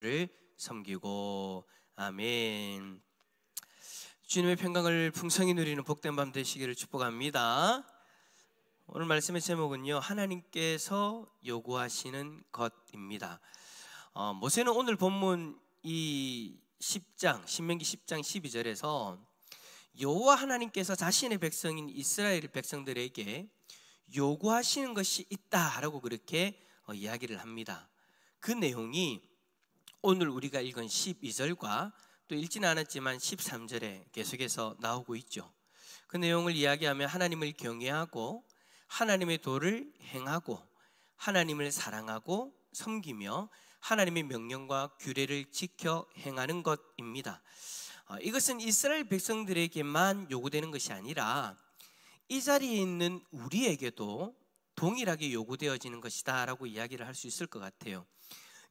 를 섬기고. 아멘. 주님의 평강을 풍성히 누리는 복된 밤 되시기를 축복합니다. 오늘 말씀의 제목은요, 하나님께서 요구하시는 것입니다. 모세는 오늘 본문 이 10장 신명기 10장 12절에서 여호와 하나님께서 자신의 백성인 이스라엘 백성들에게 요구하시는 것이 있다라고 그렇게 이야기를 합니다. 그 내용이 오늘 우리가 읽은 12절과 또 읽지는 않았지만 13절에 계속해서 나오고 있죠. 그 내용을 이야기하면 하나님을 경외하고 하나님의 도를 행하고 하나님을 사랑하고 섬기며 하나님의 명령과 규례를 지켜 행하는 것입니다. 이것은 이스라엘 백성들에게만 요구되는 것이 아니라 이 자리에 있는 우리에게도 동일하게 요구되어지는 것이다 라고 이야기를 할 수 있을 것 같아요.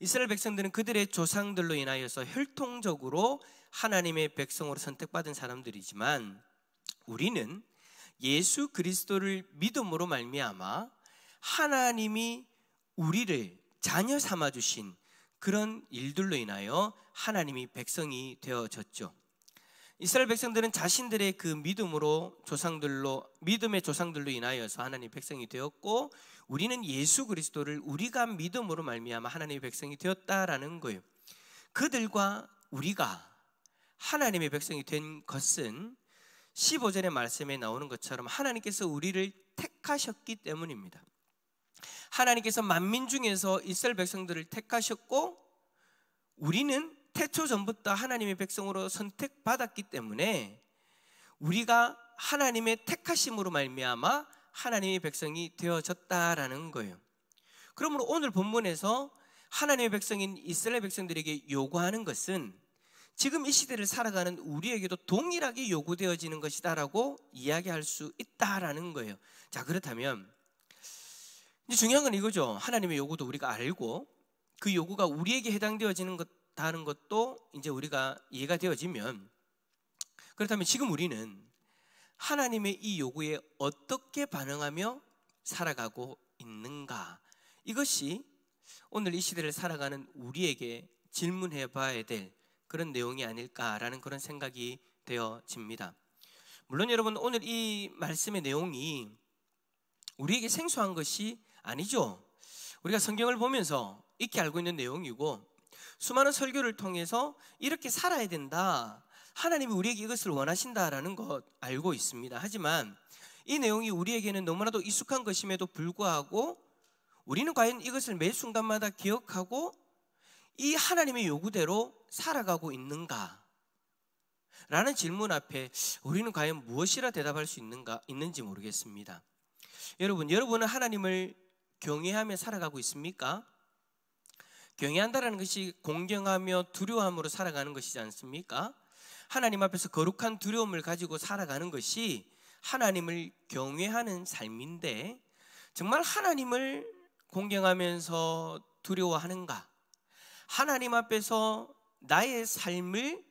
이스라엘 백성들은 그들의 조상들로 인하여서 혈통적으로 하나님의 백성으로 선택받은 사람들이지만 우리는 예수 그리스도를 믿음으로 말미암아 하나님이 우리를 자녀 삼아주신 그런 일들로 인하여 하나님이 백성이 되어졌죠. 이스라엘 백성들은 자신들의 그 믿음의 조상들로 인하여서 하나님의 백성이 되었고, 우리는 예수 그리스도를 우리가 믿음으로 말미암아 하나님의 백성이 되었다라는 거예요. 그들과 우리가 하나님의 백성이 된 것은 15절의 말씀에 나오는 것처럼 하나님께서 우리를 택하셨기 때문입니다. 하나님께서 만민 중에서 이스라엘 백성들을 택하셨고, 우리는 태초 전부터 하나님의 백성으로 선택받았기 때문에 우리가 하나님의 택하심으로 말미암아 하나님의 백성이 되어졌다라는 거예요. 그러므로 오늘 본문에서 하나님의 백성인 이스라엘 백성들에게 요구하는 것은 지금 이 시대를 살아가는 우리에게도 동일하게 요구되어지는 것이다라고 이야기할 수 있다라는 거예요. 자, 그렇다면 이제 중요한 건 이거죠. 하나님의 요구도 우리가 알고 그 요구가 우리에게 해당되어지는 다는 것도 이제 우리가 이해가 되어지면, 그렇다면 지금 우리는 하나님의 이 요구에 어떻게 반응하며 살아가고 있는가? 이것이 오늘 이 시대를 살아가는 우리에게 질문해 봐야 될 그런 내용이 아닐까라는 그런 생각이 되어집니다. 물론 여러분, 오늘 이 말씀의 내용이 우리에게 생소한 것이 아니죠. 우리가 성경을 보면서 익히 알고 있는 내용이고, 수많은 설교를 통해서 이렇게 살아야 된다, 하나님이 우리에게 이것을 원하신다라는 것 알고 있습니다. 하지만 이 내용이 우리에게는 너무나도 익숙한 것임에도 불구하고 우리는 과연 이것을 매 순간마다 기억하고 이 하나님의 요구대로 살아가고 있는가? 라는 질문 앞에 우리는 과연 무엇이라 대답할 수 있는지 모르겠습니다. 여러분은 하나님을 경외하며 살아가고 있습니까? 경외한다는 것이 공경하며 두려움으로 살아가는 것이지 않습니까? 하나님 앞에서 거룩한 두려움을 가지고 살아가는 것이 하나님을 경외하는 삶인데, 정말 하나님을 공경하면서 두려워하는가? 하나님 앞에서 나의 삶을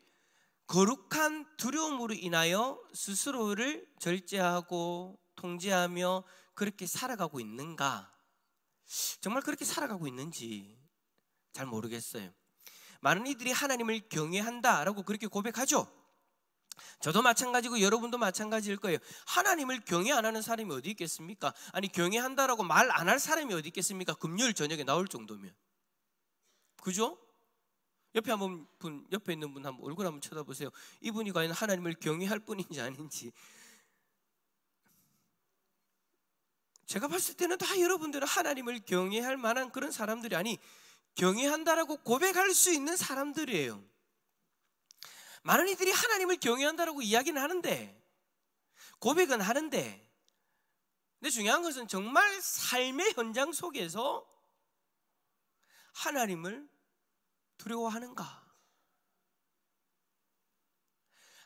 거룩한 두려움으로 인하여 스스로를 절제하고 통제하며 그렇게 살아가고 있는가? 정말 그렇게 살아가고 있는지 잘 모르겠어요. 많은 이들이 하나님을 경외한다라고 그렇게 고백하죠. 저도 마찬가지고 여러분도 마찬가지일 거예요. 하나님을 경외 안 하는 사람이 어디 있겠습니까? 아니, 경외한다라고 말 안 할 사람이 어디 있겠습니까? 금요일 저녁에 나올 정도면. 그죠? 옆에 있는 분 한번 얼굴 한번 쳐다보세요. 이분이 과연 하나님을 경외할 뿐인지 아닌지. 제가 봤을 때는 다 여러분들은 하나님을 경외할 만한 그런 사람들이, 아니, 경외한다라고 고백할 수 있는 사람들이에요. 많은 이들이 하나님을 경외한다라고 이야기는 하는데, 고백은 하는데, 근데 중요한 것은 정말 삶의 현장 속에서 하나님을 두려워하는가?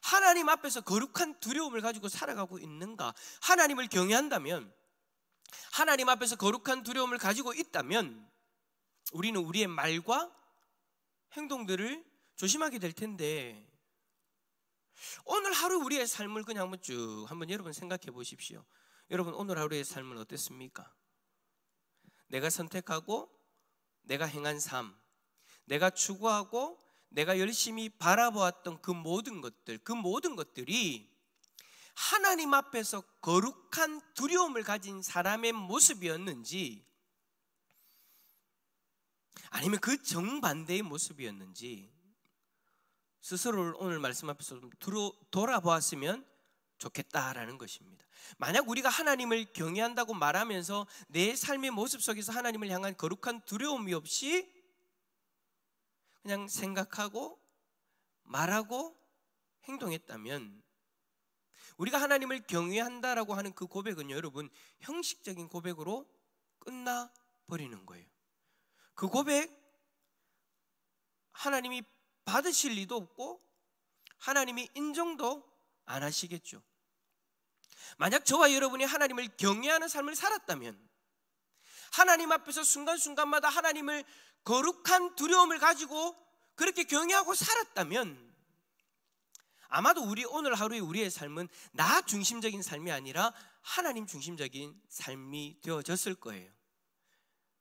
하나님 앞에서 거룩한 두려움을 가지고 살아가고 있는가? 하나님을 경외한다면, 하나님 앞에서 거룩한 두려움을 가지고 있다면 우리는 우리의 말과 행동들을 조심하게 될 텐데, 오늘 하루 우리의 삶을 그냥 한번 여러분 생각해 보십시오. 여러분, 오늘 하루의 삶은 어땠습니까? 내가 선택하고 내가 행한 삶, 내가 추구하고 내가 열심히 바라보았던 그 모든 것들이 하나님 앞에서 거룩한 두려움을 가진 사람의 모습이었는지, 아니면 그 정반대의 모습이었는지 스스로를 오늘 말씀 앞에서 좀 돌아보았으면 좋겠다라는 것입니다. 만약 우리가 하나님을 경외한다고 말하면서 내 삶의 모습 속에서 하나님을 향한 거룩한 두려움이 없이 그냥 생각하고 말하고 행동했다면, 우리가 하나님을 경외한다라고 하는 그 고백은요, 여러분, 형식적인 고백으로 끝나버리는 거예요. 그 고백 하나님이 받으실 리도 없고 하나님이 인정도 안 하시겠죠. 만약 저와 여러분이 하나님을 경외하는 삶을 살았다면, 하나님 앞에서 순간순간마다 하나님을 거룩한 두려움을 가지고 그렇게 경외하고 살았다면, 아마도 오늘 하루의 우리의 삶은 나 중심적인 삶이 아니라 하나님 중심적인 삶이 되어졌을 거예요.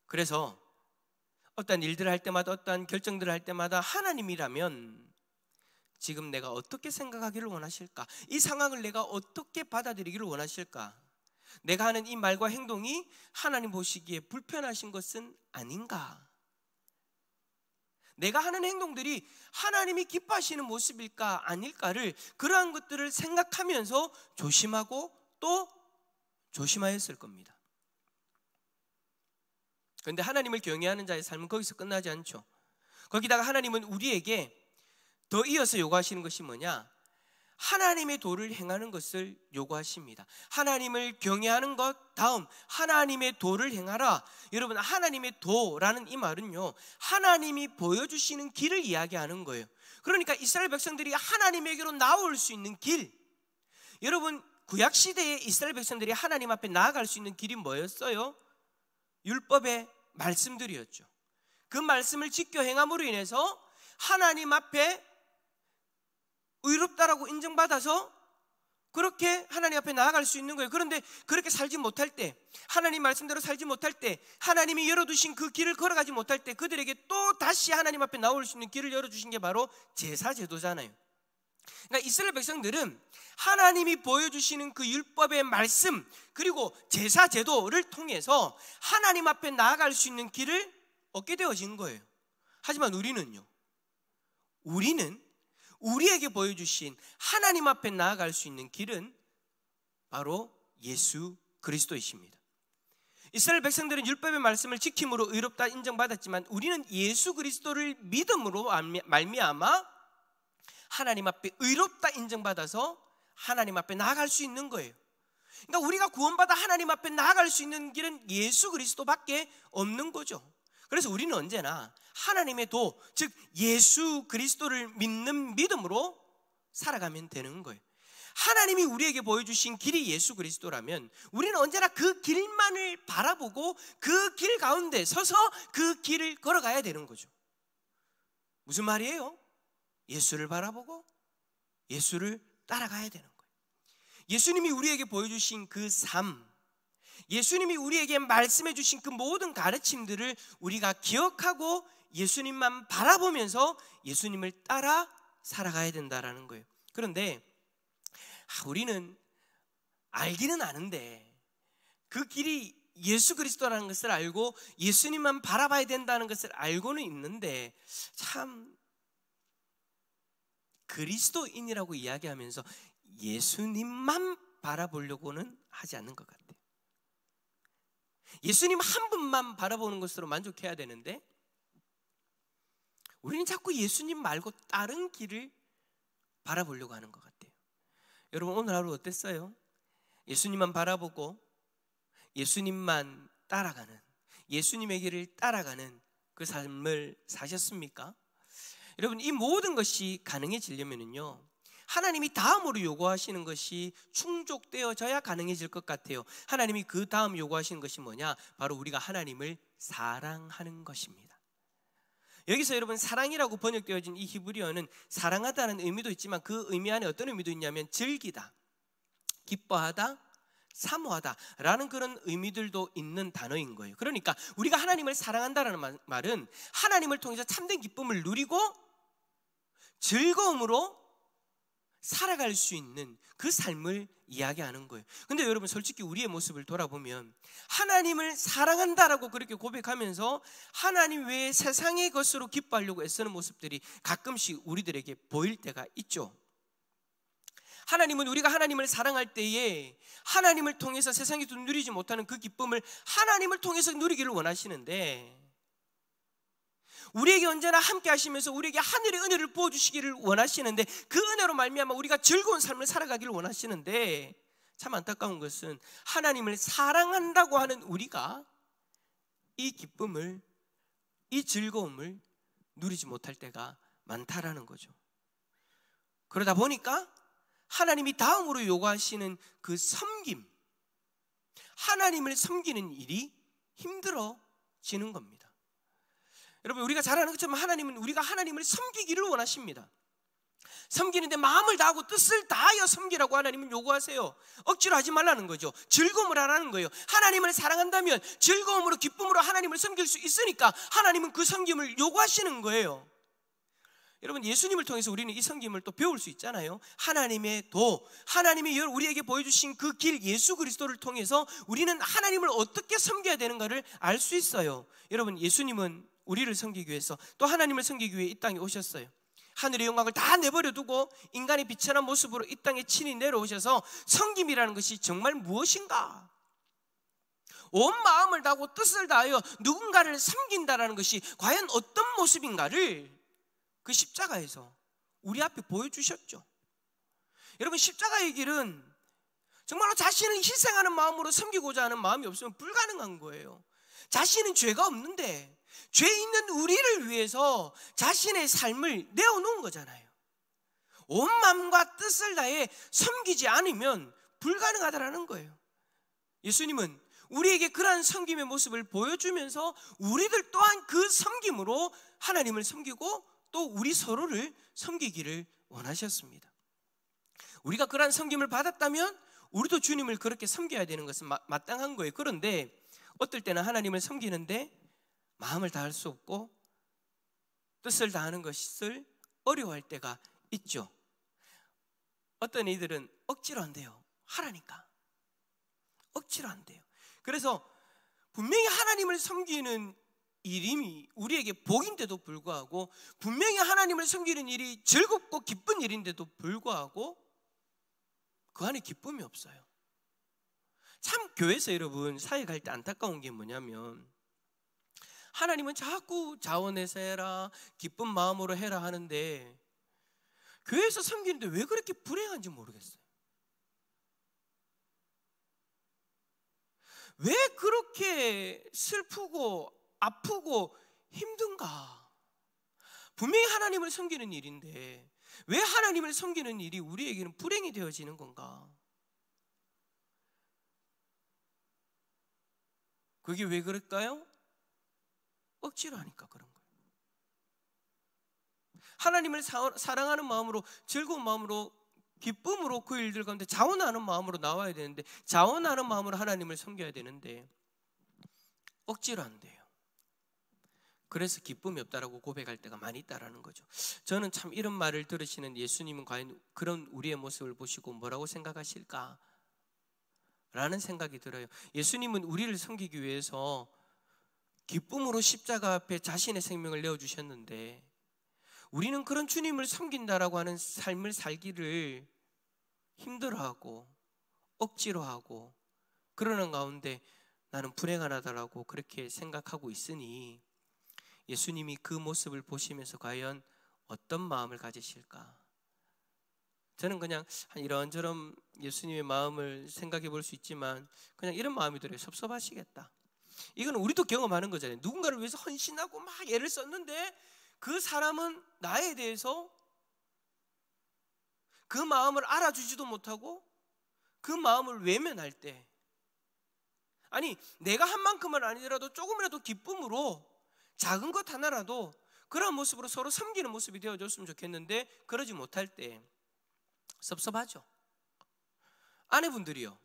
그래서 어떤 일들을 할 때마다, 어떤 결정들을 할 때마다 하나님이라면 지금 내가 어떻게 생각하기를 원하실까? 이 상황을 내가 어떻게 받아들이기를 원하실까? 내가 하는 이 말과 행동이 하나님 보시기에 불편하신 것은 아닌가? 내가 하는 행동들이 하나님이 기뻐하시는 모습일까 아닐까를, 그러한 것들을 생각하면서 조심하고 또 조심하였을 겁니다. 그런데 하나님을 경외하는 자의 삶은 거기서 끝나지 않죠. 거기다가 하나님은 우리에게 더 이어서 요구하시는 것이 뭐냐? 하나님의 도를 행하는 것을 요구하십니다. 하나님을 경외하는 것 다음 하나님의 도를 행하라. 여러분, 하나님의 도라는 이 말은요, 하나님이 보여주시는 길을 이야기하는 거예요. 그러니까 이스라엘 백성들이 하나님에게로 나올 수 있는 길, 여러분, 구약시대에 이스라엘 백성들이 하나님 앞에 나아갈 수 있는 길이 뭐였어요? 율법의 말씀들이었죠. 그 말씀을 지켜 행함으로 인해서 하나님 앞에 의롭다라고 인정받아서 그렇게 하나님 앞에 나아갈 수 있는 거예요. 그런데 그렇게 살지 못할 때, 하나님 말씀대로 살지 못할 때, 하나님이 열어두신 그 길을 걸어가지 못할 때, 그들에게 또 다시 하나님 앞에 나올 수 있는 길을 열어주신 게 바로 제사제도잖아요. 그러니까 이스라엘 백성들은 하나님이 보여주시는 그 율법의 말씀, 그리고 제사제도를 통해서 하나님 앞에 나아갈 수 있는 길을 얻게 되어진 거예요. 하지만 우리는요, 우리는 우리에게 보여주신 하나님 앞에 나아갈 수 있는 길은 바로 예수 그리스도이십니다. 이스라엘 백성들은 율법의 말씀을 지킴으로 의롭다 인정받았지만, 우리는 예수 그리스도를 믿음으로 말미암아 하나님 앞에 의롭다 인정받아서 하나님 앞에 나아갈 수 있는 거예요. 그러니까 우리가 구원받아 하나님 앞에 나아갈 수 있는 길은 예수 그리스도밖에 없는 거죠. 그래서 우리는 언제나 하나님의 도, 즉 예수 그리스도를 믿는 믿음으로 살아가면 되는 거예요. 하나님이 우리에게 보여주신 길이 예수 그리스도라면 우리는 언제나 그 길만을 바라보고 그 길 가운데 서서 그 길을 걸어가야 되는 거죠. 무슨 말이에요? 예수를 바라보고 예수를 따라가야 되는 거예요. 예수님이 우리에게 보여주신 그 삶, 예수님이 우리에게 말씀해 주신 그 모든 가르침들을 우리가 기억하고 예수님만 바라보면서 예수님을 따라 살아가야 된다라는 거예요. 그런데 우리는 알기는 아는데 그 길이 예수 그리스도라는 것을 알고 예수님만 바라봐야 된다는 것을 알고는 있는데, 참 그리스도인이라고 이야기하면서 예수님만 바라보려고는 하지 않는 것 같아요. 예수님 한 분만 바라보는 것으로 만족해야 되는데 우리는 자꾸 예수님 말고 다른 길을 바라보려고 하는 것 같아요. 여러분, 오늘 하루 어땠어요? 예수님만 바라보고 예수님만 따라가는, 예수님의 길을 따라가는 그 삶을 사셨습니까? 여러분, 이 모든 것이 가능해지려면요, 하나님이 다음으로 요구하시는 것이 충족되어져야 가능해질 것 같아요. 하나님이 그 다음 요구하시는 것이 뭐냐? 바로 우리가 하나님을 사랑하는 것입니다. 여기서 여러분, 사랑이라고 번역되어진 이 히브리어는 사랑하다는 의미도 있지만 그 의미 안에 어떤 의미도 있냐면 즐기다, 기뻐하다, 사모하다라는 그런 의미들도 있는 단어인 거예요. 그러니까 우리가 하나님을 사랑한다라는 말은 하나님을 통해서 참된 기쁨을 누리고 즐거움으로 살아갈 수 있는 그 삶을 이야기하는 거예요. 근데 여러분, 솔직히 우리의 모습을 돌아보면 하나님을 사랑한다라고 그렇게 고백하면서 하나님 외에 세상의 것으로 기뻐하려고 애쓰는 모습들이 가끔씩 우리들에게 보일 때가 있죠. 하나님은 우리가 하나님을 사랑할 때에 하나님을 통해서 세상에도 누리지 못하는 그 기쁨을 하나님을 통해서 누리기를 원하시는데, 우리에게 언제나 함께 하시면서 우리에게 하늘의 은혜를 부어주시기를 원하시는데, 그 은혜로 말미암아 우리가 즐거운 삶을 살아가기를 원하시는데, 참 안타까운 것은 하나님을 사랑한다고 하는 우리가 이 기쁨을, 이 즐거움을 누리지 못할 때가 많다라는 거죠. 그러다 보니까 하나님이 다음으로 요구하시는 그 섬김, 하나님을 섬기는 일이 힘들어지는 겁니다. 여러분, 우리가 잘 아는 것처럼 하나님은 우리가 하나님을 섬기기를 원하십니다. 섬기는데 마음을 다하고 뜻을 다하여 섬기라고 하나님은 요구하세요. 억지로 하지 말라는 거죠. 즐거움을 하라는 거예요. 하나님을 사랑한다면 즐거움으로, 기쁨으로 하나님을 섬길 수 있으니까 하나님은 그 섬김을 요구하시는 거예요. 여러분, 예수님을 통해서 우리는 이 섬김을 또 배울 수 있잖아요. 하나님의 도, 하나님이 우리에게 보여주신 그 길, 예수 그리스도를 통해서 우리는 하나님을 어떻게 섬겨야 되는가를 알 수 있어요. 여러분, 예수님은 우리를 섬기기 위해서, 또 하나님을 섬기기 위해 이 땅에 오셨어요. 하늘의 영광을 다 내버려 두고 인간의 비천한 모습으로 이 땅에 친히 내려오셔서 섬김이라는 것이 정말 무엇인가, 온 마음을 다하고 뜻을 다하여 누군가를 섬긴다라는 것이 과연 어떤 모습인가를 그 십자가에서 우리 앞에 보여주셨죠. 여러분, 십자가의 길은 정말로 자신을 희생하는 마음으로 섬기고자 하는 마음이 없으면 불가능한 거예요. 자신은 죄가 없는데 죄 있는 우리를 위해서 자신의 삶을 내어놓은 거잖아요. 온 마음과 뜻을 다해 섬기지 않으면 불가능하다라는 거예요. 예수님은 우리에게 그러한 섬김의 모습을 보여주면서 우리들 또한 그 섬김으로 하나님을 섬기고 또 우리 서로를 섬기기를 원하셨습니다. 우리가 그러한 섬김을 받았다면 우리도 주님을 그렇게 섬겨야 되는 것은 마땅한 거예요. 그런데 어떨 때는 하나님을 섬기는데 마음을 다할 수 없고 뜻을 다하는 것을 어려워할 때가 있죠. 어떤 이들은 억지로 안 돼요. 하라니까 억지로 안 돼요. 그래서 분명히 하나님을 섬기는 일이 우리에게 복인데도 불구하고, 분명히 하나님을 섬기는 일이 즐겁고 기쁜 일인데도 불구하고 그 안에 기쁨이 없어요. 참, 교회에서 여러분 사역할 때 안타까운 게 뭐냐면, 하나님은 자꾸 자원해서 해라, 기쁜 마음으로 해라 하는데 교회에서 섬기는데 왜 그렇게 불행한지 모르겠어요. 왜 그렇게 슬프고 아프고 힘든가? 분명히 하나님을 섬기는 일인데 왜 하나님을 섬기는 일이 우리에게는 불행이 되어지는 건가? 그게 왜 그럴까요? 억지로 하니까 그런 거예요. 하나님을 사랑하는 마음으로, 즐거운 마음으로, 기쁨으로 그 일들 가운데 자원하는 마음으로 나와야 되는데, 자원하는 마음으로 하나님을 섬겨야 되는데 억지로 안 돼요. 그래서 기쁨이 없다라고 고백할 때가 많이 있다라는 거죠. 저는 참 이런 말을 들으시는 예수님은 과연 그런 우리의 모습을 보시고 뭐라고 생각하실까? 라는 생각이 들어요. 예수님은 우리를 섬기기 위해서 기쁨으로 십자가 앞에 자신의 생명을 내어주셨는데, 우리는 그런 주님을 섬긴다라고 하는 삶을 살기를 힘들어하고 억지로 하고 그러는 가운데 나는 불행하다라고 그렇게 생각하고 있으니, 예수님이 그 모습을 보시면서 과연 어떤 마음을 가지실까? 저는 그냥 이런저런 예수님의 마음을 생각해 볼 수 있지만 그냥 이런 마음이 들어요. 섭섭하시겠다. 이건 우리도 경험하는 거잖아요. 누군가를 위해서 헌신하고 막 애를 썼는데 그 사람은 나에 대해서 그 마음을 알아주지도 못하고 그 마음을 외면할 때, 아니 내가 한 만큼은 아니더라도 조금이라도 기쁨으로 작은 것 하나라도 그런 모습으로 서로 섬기는 모습이 되어줬으면 좋겠는데 그러지 못할 때 섭섭하죠. 아내분들이요,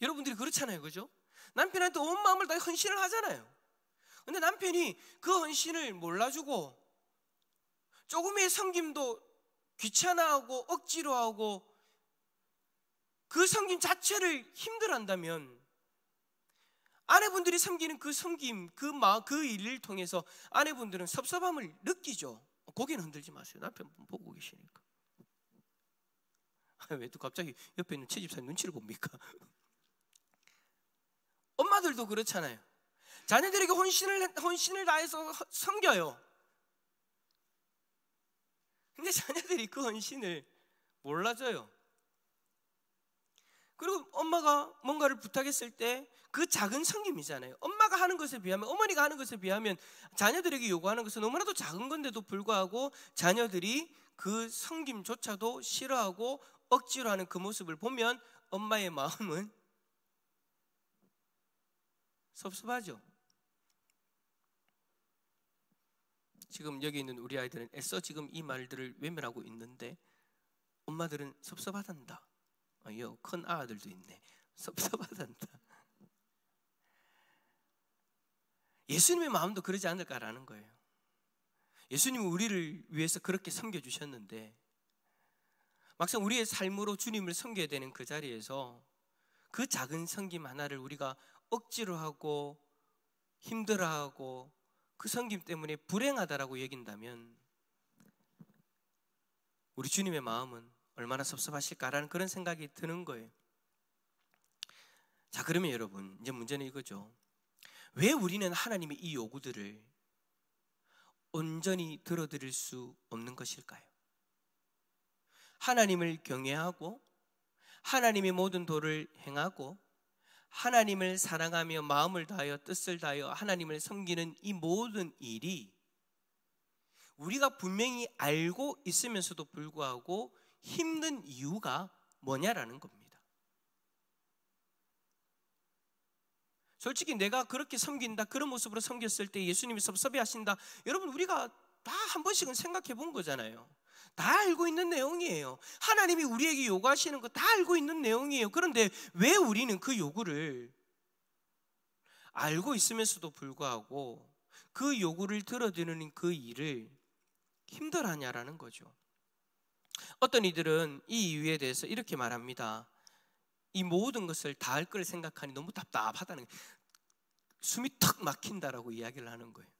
여러분들이 그렇잖아요, 그죠? 남편한테 온 마음을 다 헌신을 하잖아요. 근데 남편이 그 헌신을 몰라주고 조금의 섬김도 귀찮아하고 억지로 하고 그 섬김 자체를 힘들어한다면 아내분들이 섬기는 그 섬김, 그 일을 통해서 아내분들은 섭섭함을 느끼죠. 고개는 흔들지 마세요. 남편 보고 계시니까. 왜 또 갑자기 옆에 있는 채집사님 눈치를 봅니까? 엄마들도 그렇잖아요. 자녀들에게 혼신을 다해서 섬겨요. 근데 자녀들이 그 헌신을 몰라줘요. 그리고 엄마가 뭔가를 부탁했을 때 그 작은 섬김이잖아요. 엄마가 하는 것에 비하면, 어머니가 하는 것에 비하면 자녀들에게 요구하는 것은 너무나도 작은 건데도 불구하고 자녀들이 그 섬김조차도 싫어하고 억지로 하는 그 모습을 보면 엄마의 마음은 섭섭하죠. 지금 여기 있는 우리 아이들은 애써 지금 이 말들을 외면하고 있는데 엄마들은 섭섭하단다. 큰 아들도 있네. 섭섭하단다. 예수님의 마음도 그러지 않을까라는 거예요. 예수님은 우리를 위해서 그렇게 섬겨주셨는데 막상 우리의 삶으로 주님을 섬겨야 되는 그 자리에서 그 작은 섬김 하나를 우리가 억지로 하고 힘들어하고 그 섬김 때문에 불행하다라고 여긴다면 우리 주님의 마음은 얼마나 섭섭하실까라는 그런 생각이 드는 거예요. 자, 그러면 여러분, 이제 문제는 이거죠. 왜 우리는 하나님의 이 요구들을 온전히 들어드릴 수 없는 것일까요? 하나님을 경외하고 하나님의 모든 도를 행하고 하나님을 사랑하며 마음을 다하여 뜻을 다하여 하나님을 섬기는 이 모든 일이 우리가 분명히 알고 있으면서도 불구하고 힘든 이유가 뭐냐라는 겁니다. 솔직히 내가 그렇게 섬긴다, 그런 모습으로 섬겼을 때 예수님이 섭섭해하신다, 여러분 우리가 다 한 번씩은 생각해 본 거잖아요. 다 알고 있는 내용이에요. 하나님이 우리에게 요구하시는 거 다 알고 있는 내용이에요. 그런데 왜 우리는 그 요구를 알고 있으면서도 불구하고 그 요구를 들어드리는 그 일을 힘들어하냐라는 거죠. 어떤 이들은 이 이유에 대해서 이렇게 말합니다. 이 모든 것을 다 할 걸 생각하니 너무 답답하다는 거예요. 숨이 턱 막힌다라고 이야기를 하는 거예요.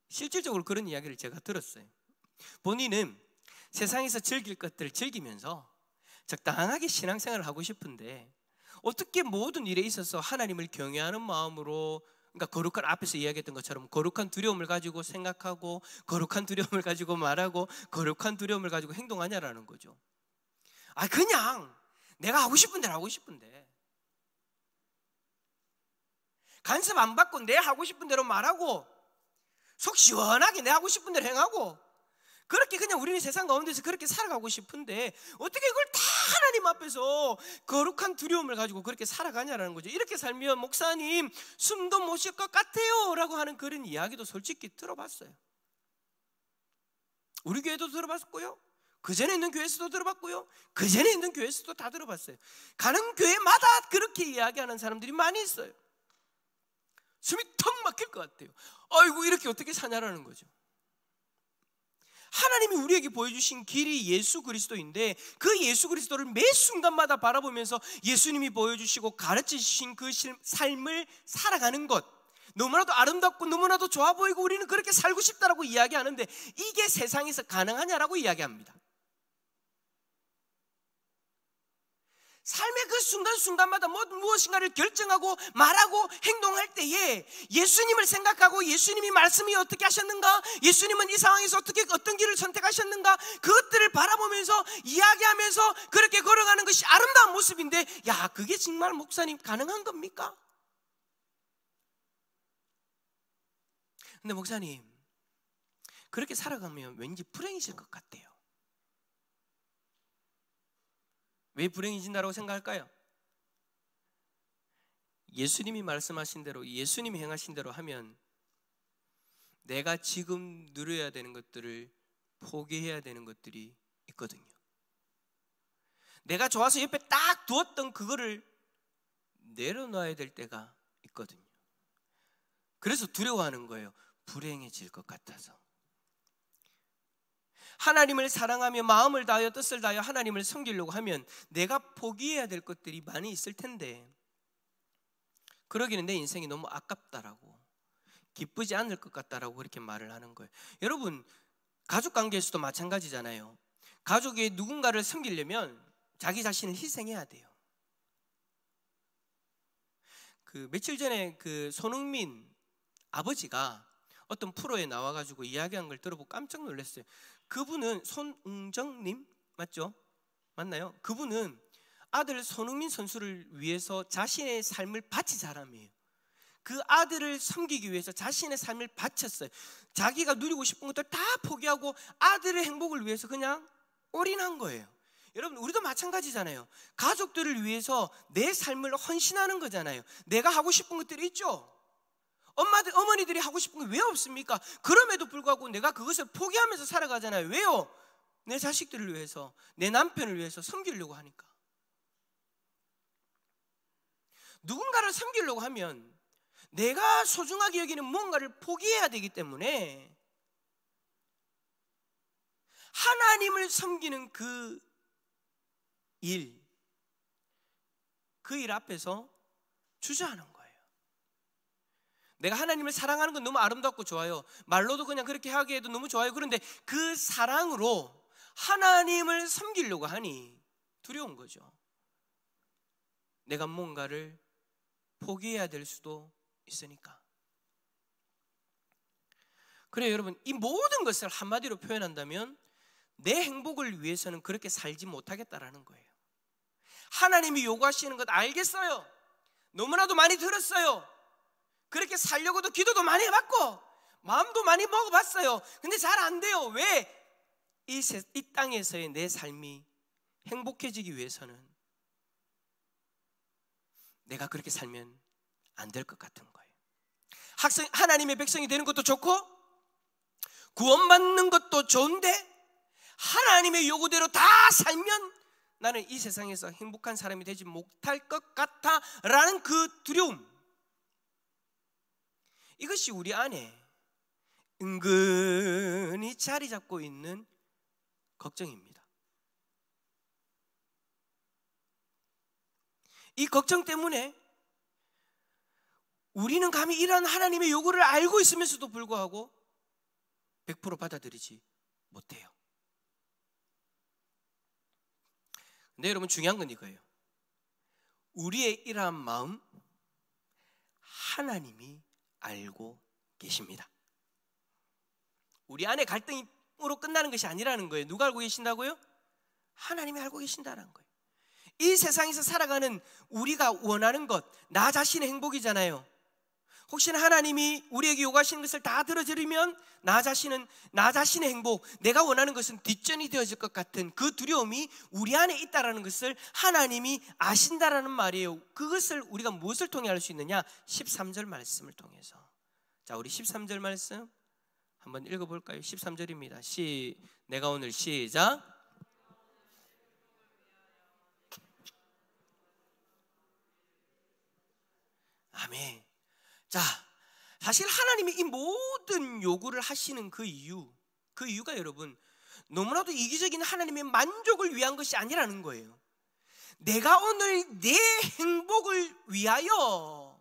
실질적으로 그런 이야기를 제가 들었어요. 본인은 세상에서 즐길 것들을 즐기면서 적당하게 신앙생활을 하고 싶은데 어떻게 모든 일에 있어서 하나님을 경외하는 마음으로, 그러니까 거룩한, 앞에서 이야기했던 것처럼 거룩한 두려움을 가지고 생각하고 거룩한 두려움을 가지고 말하고 거룩한 두려움을 가지고 행동하냐라는 거죠. 그냥 내가 하고 싶은 대로 하고 싶은데, 간섭 안 받고 내 하고 싶은 대로 말하고 속 시원하게 내 하고 싶은 대로 행하고 그렇게 그냥 우리는 세상 가운데서 그렇게 살아가고 싶은데 어떻게 그걸 다 하나님 앞에서 거룩한 두려움을 가지고 그렇게 살아가냐라는 거죠. 이렇게 살면 목사님 숨도 못 쉴 것 같아요 라고 하는 그런 이야기도 솔직히 들어봤어요. 우리 교회도 들어봤고요, 그 전에 있는 교회에서도 들어봤고요, 그 전에 있는 교회에서도 다 들어봤어요. 가는 교회마다 그렇게 이야기하는 사람들이 많이 있어요. 숨이 턱 막힐 것 같아요. 아이고 이렇게 어떻게 사냐라는 거죠. 하나님이 우리에게 보여주신 길이 예수 그리스도인데 그 예수 그리스도를 매 순간마다 바라보면서 예수님이 보여주시고 가르치신 그 삶을 살아가는 것, 너무나도 아름답고 너무나도 좋아 보이고 우리는 그렇게 살고 싶다라고 이야기하는데 이게 세상에서 가능하냐라고 이야기합니다. 삶의 그 순간순간마다 무엇인가를 결정하고 말하고 행동할 때에 예수님을 생각하고 예수님이 말씀이 어떻게 하셨는가, 예수님은 이 상황에서 어떤 길을 선택하셨는가, 그것들을 바라보면서 이야기하면서 그렇게 걸어가는 것이 아름다운 모습인데, 야, 그게 정말 목사님 가능한 겁니까? 근데 목사님, 그렇게 살아가면 왠지 불행해질 것 같아요. 왜 불행해진다고 생각할까요? 예수님이 말씀하신 대로, 예수님이 행하신 대로 하면 내가 지금 누려야 되는 것들을 포기해야 되는 것들이 있거든요. 내가 좋아서 옆에 딱 두었던 그거를 내려놔야 될 때가 있거든요. 그래서 두려워하는 거예요. 불행해질 것 같아서. 하나님을 사랑하며 마음을 다하여 뜻을 다하여 하나님을 섬기려고 하면 내가 포기해야 될 것들이 많이 있을 텐데, 그러기는 내 인생이 너무 아깝다라고, 기쁘지 않을 것 같다라고 그렇게 말을 하는 거예요. 여러분, 가족관계에서도 마찬가지잖아요. 가족의 누군가를 섬기려면 자기 자신을 희생해야 돼요. 며칠 전에 손흥민 아버지가 어떤 프로에 나와가지고 이야기한 걸 들어보고 깜짝 놀랐어요. 그분은 손웅정님 맞죠? 맞나요? 그분은 아들 손흥민 선수를 위해서 자신의 삶을 바친 사람이에요. 그 아들을 섬기기 위해서 자신의 삶을 바쳤어요. 자기가 누리고 싶은 것들 다 포기하고 아들의 행복을 위해서 그냥 올인한 거예요. 여러분, 우리도 마찬가지잖아요. 가족들을 위해서 내 삶을 헌신하는 거잖아요. 내가 하고 싶은 것들이 있죠. 어머니들이 하고 싶은 게 왜 없습니까? 그럼에도 불구하고 내가 그것을 포기하면서 살아가잖아요. 왜요? 내 자식들을 위해서, 내 남편을 위해서 섬기려고 하니까. 누군가를 섬기려고 하면 내가 소중하게 여기는 무언가를 포기해야 되기 때문에 하나님을 섬기는 그 일 앞에서 주저하는 거예요. 내가 하나님을 사랑하는 건 너무 아름답고 좋아요. 말로도 그냥 그렇게 하기에도 너무 좋아요. 그런데 그 사랑으로 하나님을 섬기려고 하니 두려운 거죠. 내가 뭔가를 포기해야 될 수도 있으니까. 그래요, 여러분, 이 모든 것을 한마디로 표현한다면 내 행복을 위해서는 그렇게 살지 못하겠다라는 거예요. 하나님이 요구하시는 것 알겠어요. 너무나도 많이 들었어요. 그렇게 살려고도 기도도 많이 해봤고 마음도 많이 먹어봤어요. 근데 잘 안 돼요. 왜? 이 땅에서의 내 삶이 행복해지기 위해서는 내가 그렇게 살면 안 될 것 같은 거예요. 하나님의 백성이 되는 것도 좋고 구원받는 것도 좋은데 하나님의 요구대로 다 살면 나는 이 세상에서 행복한 사람이 되지 못할 것 같아 라는 그 두려움, 이것이 우리 안에 은근히 자리 잡고 있는 걱정입니다. 이 걱정 때문에 우리는 감히 이러한 하나님의 요구를 알고 있으면서도 불구하고 100% 받아들이지 못해요. 근데 여러분, 중요한 건 이거예요. 우리의 이러한 마음 하나님이 알고 계십니다. 우리 안에 갈등으로 끝나는 것이 아니라는 거예요. 누가 알고 계신다고요? 하나님이 알고 계신다는 거예요. 이 세상에서 살아가는 우리가 원하는 것, 나 자신의 행복이잖아요. 혹시나 하나님이 우리에게 요구하시는 것을 다 들어드리면 나 자신의 행복, 내가 원하는 것은 뒷전이 되어질 것 같은 그 두려움이 우리 안에 있다는 것을 하나님이 아신다라는 말이에요. 그것을 우리가 무엇을 통해 알 수 있느냐? 13절 말씀을 통해서. 자, 우리 13절 말씀 한번 읽어볼까요? 13절입니다. 내가 오늘 시작. 아멘. 자, 사실 하나님이 이 모든 요구를 하시는 그 이유가 여러분, 너무나도 이기적인 하나님의 만족을 위한 것이 아니라는 거예요. 내가 오늘 내 행복을 위하여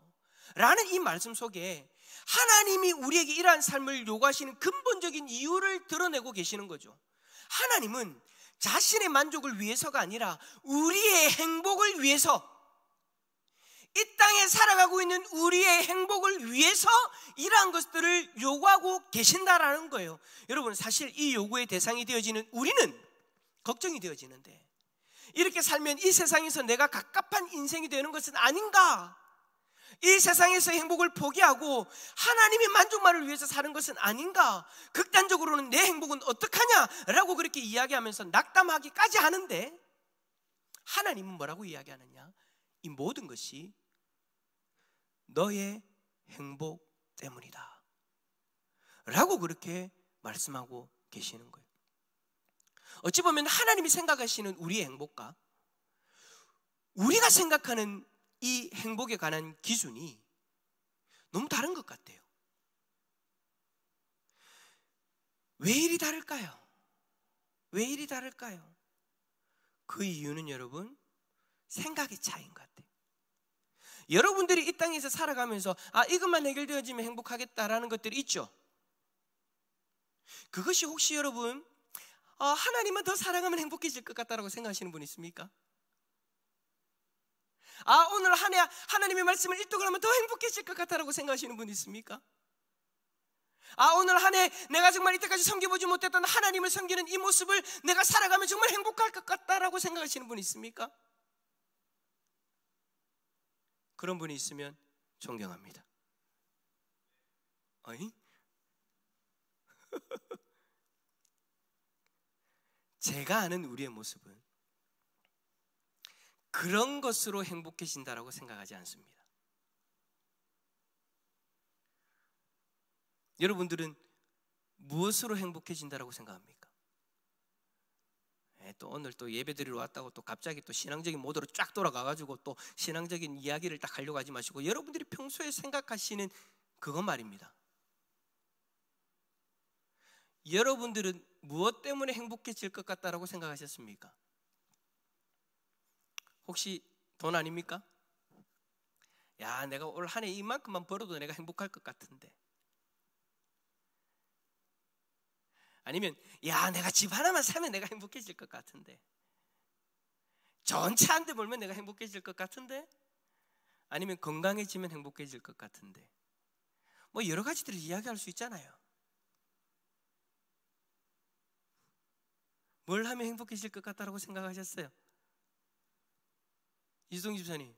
라는 이 말씀 속에 하나님이 우리에게 이러한 삶을 요구하시는 근본적인 이유를 드러내고 계시는 거죠. 하나님은 자신의 만족을 위해서가 아니라 우리의 행복을 위해서, 이 땅에 살아가고 있는 우리의 행복을 위해서 이러한 것들을 요구하고 계신다라는 거예요. 여러분, 사실 이 요구의 대상이 되어지는 우리는 걱정이 되어지는데, 이렇게 살면 이 세상에서 내가 갑갑한 인생이 되는 것은 아닌가? 이 세상에서의 행복을 포기하고 하나님의 만족만을 위해서 사는 것은 아닌가? 극단적으로는 내 행복은 어떡하냐? 라고 그렇게 이야기하면서 낙담하기까지 하는데, 하나님은 뭐라고 이야기하느냐? 이 모든 것이 너의 행복 때문이다 라고 그렇게 말씀하고 계시는 거예요. 어찌 보면 하나님이 생각하시는 우리의 행복과 우리가 생각하는 이 행복에 관한 기준이 너무 다른 것 같아요. 왜 이리 다를까요? 왜 이리 다를까요? 그 이유는 여러분, 생각의 차이인 것 같아요. 여러분들이 이 땅에서 살아가면서 이것만 해결되어지면 행복하겠다라는 것들이 있죠. 그것이 혹시 여러분 하나님만 더 사랑하면 행복해질 것 같다라고 생각하시는 분 있습니까? 오늘 한 해 하나님의 말씀을 일독하면 더 행복해질 것 같다라고 생각하시는 분 있습니까? 오늘 한 해 내가 정말 이때까지 섬겨보지 못했던 하나님을 섬기는 이 모습을 내가 살아가면 정말 행복할 것 같다라고 생각하시는 분 있습니까? 그런 분이 있으면 존경합니다. 어이? 제가 아는 우리의 모습은 그런 것으로 행복해진다라고 생각하지 않습니다. 여러분들은 무엇으로 행복해진다라고 생각합니까? 또 오늘 또 예배 드리러 왔다고 또 갑자기 또 신앙적인 모드로 쫙 돌아가가지고 또 신앙적인 이야기를 딱 하려고 하지 마시고 여러분들이 평소에 생각하시는 그것 말입니다. 여러분들은 무엇 때문에 행복해질 것 같다라고 생각하셨습니까? 혹시 돈 아닙니까? 야, 내가 올 한 해 이만큼만 벌어도 내가 행복할 것 같은데. 아니면 야, 내가 집 하나만 사면 내가 행복해질 것 같은데. 좋은 차 한 대 몰면 내가 행복해질 것 같은데. 아니면 건강해지면 행복해질 것 같은데. 뭐 여러 가지들을 이야기할 수 있잖아요. 뭘 하면 행복해질 것 같다라고 생각하셨어요? 이수동 집사님,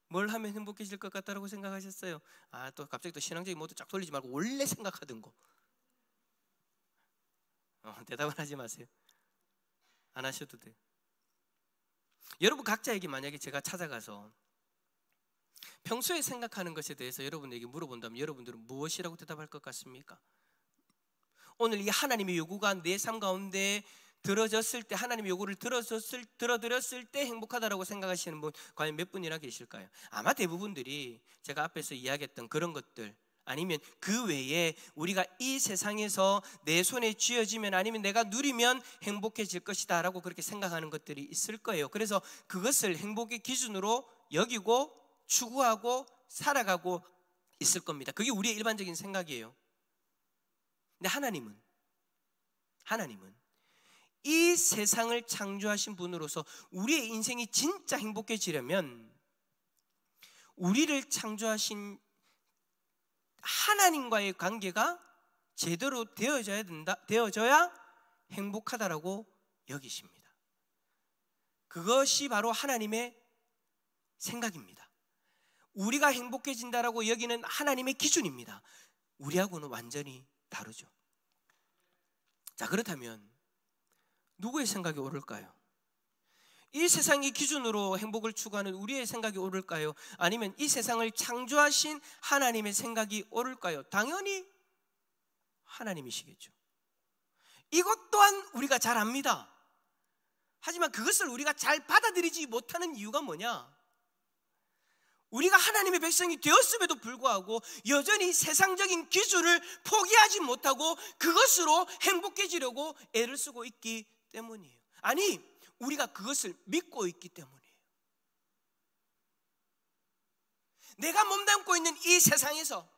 뭘 하면 행복해질 것 같다라고 생각하셨어요? 또 갑자기 또 신앙적인 모드 쫙 돌리지 말고 원래 생각하던 거. 대답은 하지 마세요. 안 하셔도 돼요. 여러분 각자에게 만약에 제가 찾아가서 평소에 생각하는 것에 대해서 여러분에게 물어본다면 여러분들은 무엇이라고 대답할 것 같습니까? 오늘 이 하나님의 요구가 내 삶 가운데 들어졌을 때, 하나님의 요구를 들어드렸을 때 행복하다라고 생각하시는 분 과연 몇 분이나 계실까요? 아마 대부분들이 제가 앞에서 이야기했던 그런 것들, 아니면 그 외에 우리가 이 세상에서 내 손에 쥐어지면, 아니면 내가 누리면 행복해질 것이다 라고 그렇게 생각하는 것들이 있을 거예요. 그래서 그것을 행복의 기준으로 여기고 추구하고 살아가고 있을 겁니다. 그게 우리의 일반적인 생각이에요. 근데 하나님은 이 세상을 창조하신 분으로서 우리의 인생이 진짜 행복해지려면 우리를 창조하신 하나님과의 관계가 제대로 되어져야 행복하다라고 여기십니다. 그것이 바로 하나님의 생각입니다. 우리가 행복해진다라고 여기는 하나님의 기준입니다. 우리하고는 완전히 다르죠. 자, 그렇다면 누구의 생각이 옳을까요? 이 세상의 기준으로 행복을 추구하는 우리의 생각이 옳을까요? 아니면 이 세상을 창조하신 하나님의 생각이 옳을까요? 당연히 하나님이시겠죠. 이것 또한 우리가 잘 압니다. 하지만 그것을 우리가 잘 받아들이지 못하는 이유가 뭐냐? 우리가 하나님의 백성이 되었음에도 불구하고 여전히 세상적인 기준을 포기하지 못하고 그것으로 행복해지려고 애를 쓰고 있기 때문이에요. 아니, 우리가 그것을 믿고 있기 때문이에요. 내가 몸담고 있는 이 세상에서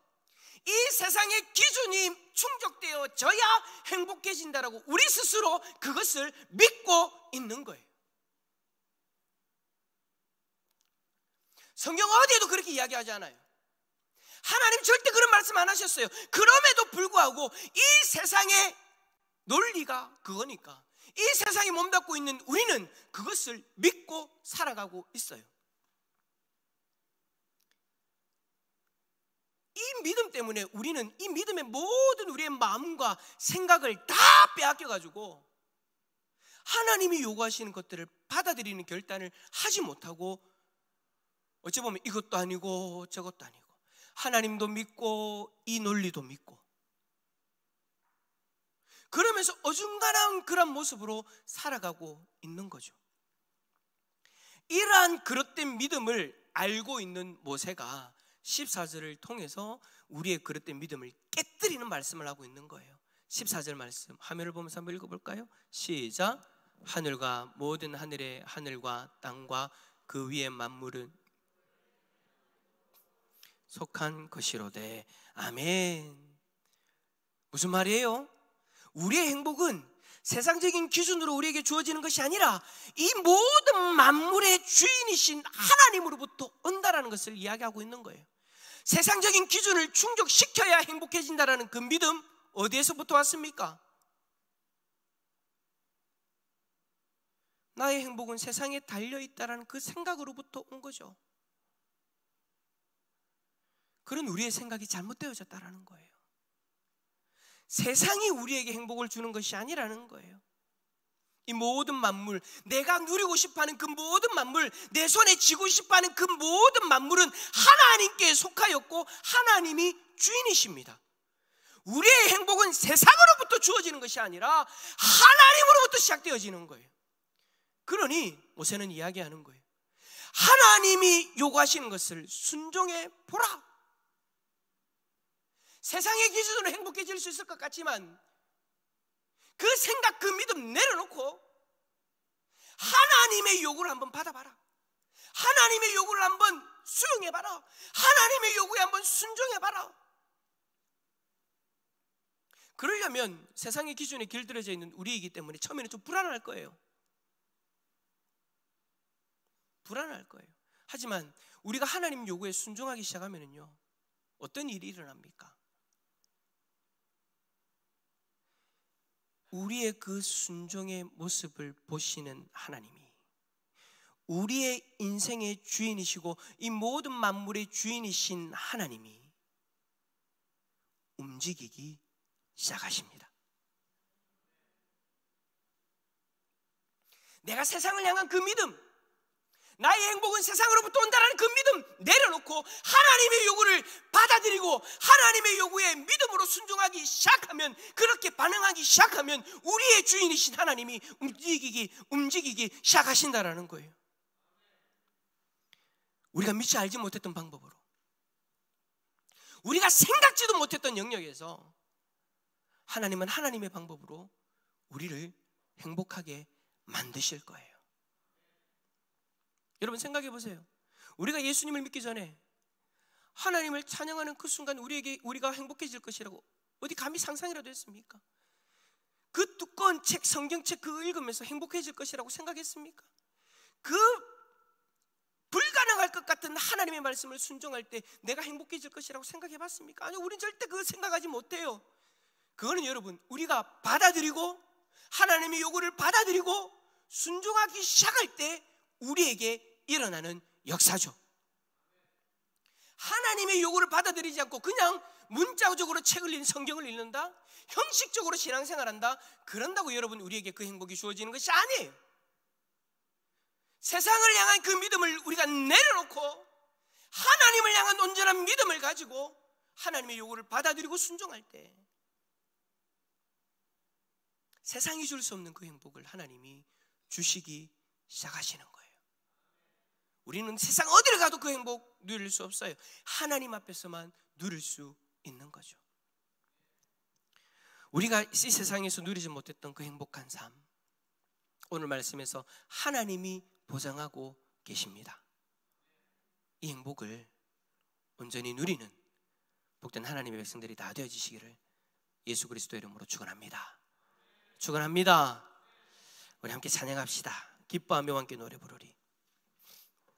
이 세상의 기준이 충족되어져야 행복해진다라고 우리 스스로 그것을 믿고 있는 거예요. 성경 어디에도 그렇게 이야기하지 않아요. 하나님 절대 그런 말씀 안 하셨어요. 그럼에도 불구하고 이 세상의 논리가 그거니까 이 세상에 몸담고 있는 우리는 그것을 믿고 살아가고 있어요. 이 믿음 때문에 우리는 이 믿음의 모든 우리의 마음과 생각을 다 빼앗겨가지고 하나님이 요구하시는 것들을 받아들이는 결단을 하지 못하고 어찌 보면 이것도 아니고 저것도 아니고 하나님도 믿고 이 논리도 믿고 그러면서 어중간한 그런 모습으로 살아가고 있는 거죠. 이러한 그릇된 믿음을 알고 있는 모세가 14절을 통해서 우리의 그릇된 믿음을 깨뜨리는 말씀을 하고 있는 거예요. 14절 말씀 화면을 보면서 한번 읽어볼까요? 시작. 하늘과 모든 하늘의 하늘과 땅과 그 위의 만물은 속한 것이로되. 아멘. 무슨 말이에요? 우리의 행복은 세상적인 기준으로 우리에게 주어지는 것이 아니라 이 모든 만물의 주인이신 하나님으로부터 온다라는 것을 이야기하고 있는 거예요. 세상적인 기준을 충족시켜야 행복해진다라는 그 믿음 어디에서부터 왔습니까? 나의 행복은 세상에 달려있다라는 그 생각으로부터 온 거죠. 그런 우리의 생각이 잘못되어졌다라는 거예요. 세상이 우리에게 행복을 주는 것이 아니라는 거예요. 이 모든 만물, 내가 누리고 싶어하는 그 모든 만물, 내 손에 쥐고 싶어하는 그 모든 만물은 하나님께 속하였고 하나님이 주인이십니다. 우리의 행복은 세상으로부터 주어지는 것이 아니라 하나님으로부터 시작되어지는 거예요. 그러니 모세는 이야기하는 거예요. 하나님이 요구하시는 것을 순종해 보라. 세상의 기준으로 행복해질 수 있을 것 같지만 그 생각, 그 믿음 내려놓고 하나님의 요구를 한번 받아봐라. 하나님의 요구를 한번 수용해봐라. 하나님의 요구에 한번 순종해봐라. 그러려면 세상의 기준에 길들여져 있는 우리이기 때문에 처음에는 좀 불안할 거예요. 불안할 거예요. 하지만 우리가 하나님 요구에 순종하기 시작하면요, 어떤 일이 일어납니까? 우리의 그 순종의 모습을 보시는 하나님이 우리의 인생의 주인이시고 이 모든 만물의 주인이신 하나님이 움직이기 시작하십니다. 내가 세상을 향한 그 믿음, 나의 행복은 세상으로부터 온다는 그 믿음 내려놓고 하나님의 요구를 받아들이고 하나님의 요구에 믿음으로 순종하기 시작하면, 그렇게 반응하기 시작하면 우리의 주인이신 하나님이 움직이기 시작하신다라는 거예요. 우리가 미처 알지 못했던 방법으로, 우리가 생각지도 못했던 영역에서 하나님은 하나님의 방법으로 우리를 행복하게 만드실 거예요. 여러분 생각해 보세요. 우리가 예수님을 믿기 전에 하나님을 찬양하는 그 순간 우리가 행복해질 것이라고 어디 감히 상상이라도 했습니까? 그 두꺼운 책, 성경책 그거 읽으면서 행복해질 것이라고 생각했습니까? 그 불가능할 것 같은 하나님의 말씀을 순종할 때 내가 행복해질 것이라고 생각해 봤습니까? 아니요, 우린 절대 그거 생각하지 못해요. 그거는 여러분, 우리가 받아들이고 하나님의 요구를 받아들이고 순종하기 시작할 때 우리에게 일어나는 역사죠. 하나님의 요구를 받아들이지 않고 그냥 문자적으로 책을 읽는, 성경을 읽는다, 형식적으로 신앙생활한다, 그런다고 여러분 우리에게 그 행복이 주어지는 것이 아니에요. 세상을 향한 그 믿음을 우리가 내려놓고 하나님을 향한 온전한 믿음을 가지고 하나님의 요구를 받아들이고 순종할 때 세상이 줄 수 없는 그 행복을 하나님이 주시기 시작하시는 거예요. 우리는 세상 어디를 가도 그 행복 누릴 수 없어요. 하나님 앞에서만 누릴 수 있는 거죠. 우리가 이 세상에서 누리지 못했던 그 행복한 삶, 오늘 말씀에서 하나님이 보장하고 계십니다. 이 행복을 온전히 누리는 복된 하나님의 백성들이 다 되어지시기를 예수 그리스도 이름으로 축원합니다. 축원합니다. 우리 함께 찬양합시다. 기뻐하며 함께 노래 부르리.